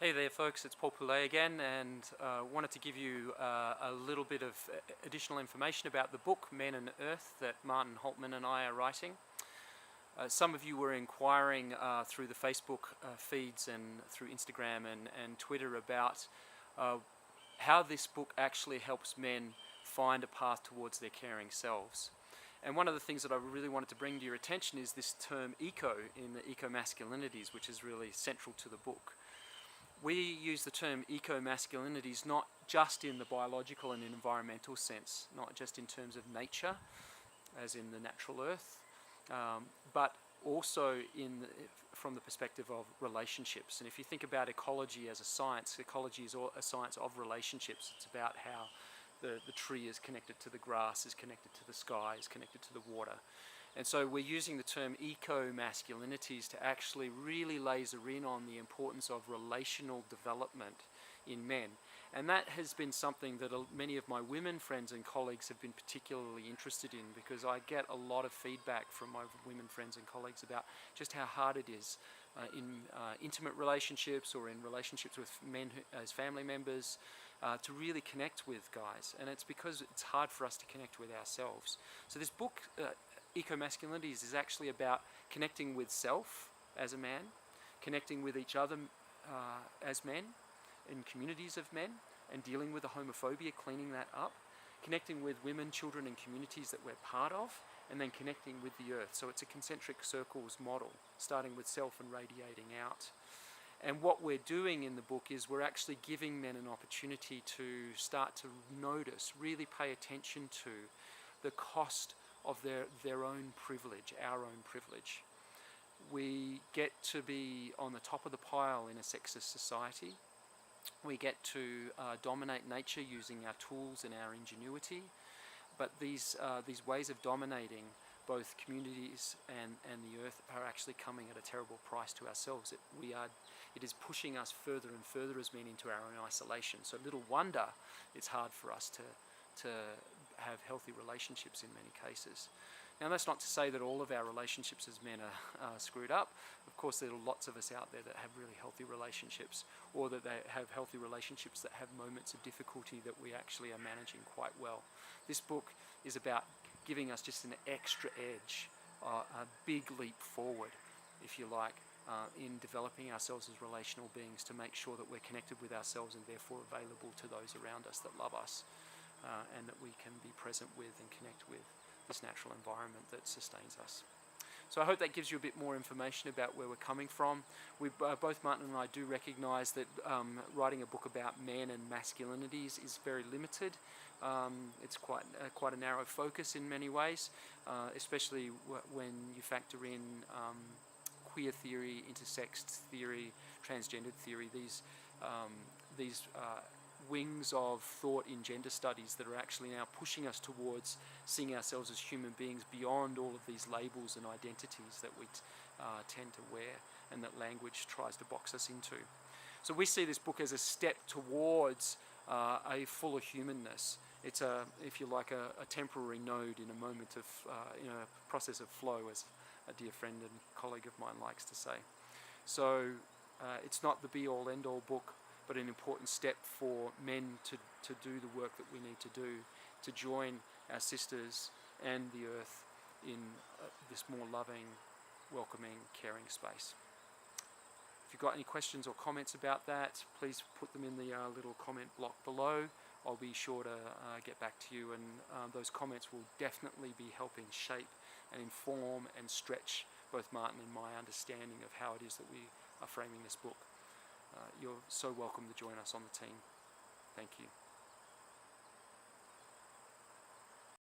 Hey there folks, it's Paul Poulet again, and wanted to give you a little bit of additional information about the book Men and Earth that Martin Hultman and I are writing. Some of you were inquiring through the Facebook feeds and through Instagram and Twitter about how this book actually helps men find a path towards their caring selves. And one of the things that I really wanted to bring to your attention is this term eco in the Ecomasculinities, which is really central to the book. We use the term ecomasculinities not just in the biological and environmental sense, not just in terms of nature, as in the natural earth, but also from the perspective of relationships. And if you think about ecology as a science, ecology is a science of relationships. It's about how the tree is connected to the grass, is connected to the sky, is connected to the water. And so we're using the term eco-masculinities to actually really laser in on the importance of relational development in men. And that has been something that many of my women friends and colleagues have been particularly interested in, because I get a lot of feedback from my women friends and colleagues about just how hard it is in intimate relationships or in relationships with men as family members to really connect with guys. And it's because it's hard for us to connect with ourselves. So this book, Ecomasculinities, is actually about connecting with self as a man, connecting with each other as men, in communities of men, and dealing with the homophobia, cleaning that up, connecting with women, children, and communities that we're part of, and then connecting with the earth. So it's a concentric circles model, starting with self and radiating out. And what we're doing in the book is we're actually giving men an opportunity to start to notice, really pay attention to the cost of their own privilege, our own privilege. We get to be on the top of the pile in a sexist society. We get to dominate nature using our tools and our ingenuity. But these ways of dominating both communities and the earth are actually coming at a terrible price to ourselves. It is pushing us further and further as men into our own isolation. So little wonder it's hard for us to have healthy relationships in many cases. Now, that's not to say that all of our relationships as men are screwed up. Of course, there are lots of us out there that have really healthy relationships, or that they have healthy relationships that have moments of difficulty that we actually are managing quite well. This book is about giving us just an extra edge, a big leap forward, if you like, in developing ourselves as relational beings, to make sure that we're connected with ourselves and therefore available to those around us that love us, and that we can be present with and connect with this natural environment that sustains us. So I hope that gives you a bit more information about where we're coming from. Both Martin and I do recognise that writing a book about men and masculinities is very limited. It's quite a narrow focus in many ways, especially when you factor in queer theory, intersex theory, transgendered theory, these wings of thought in gender studies that are actually now pushing us towards seeing ourselves as human beings beyond all of these labels and identities that we tend to wear and that language tries to box us into. So we see this book as a step towards a fuller humanness. It's if you like, a temporary node in a moment of, in a process of flow, as a dear friend and colleague of mine likes to say. So it's not the be-all, end-all book, but an important step for men to do the work that we need to do to join our sisters and the earth in this more loving, welcoming, caring space. If you've got any questions or comments about that, please put them in the little comment block below. I'll be sure to get back to you, and those comments will definitely be helping shape and inform and stretch both Martin and my understanding of how it is that we are framing this book. You're so welcome to join us on the team. Thank you.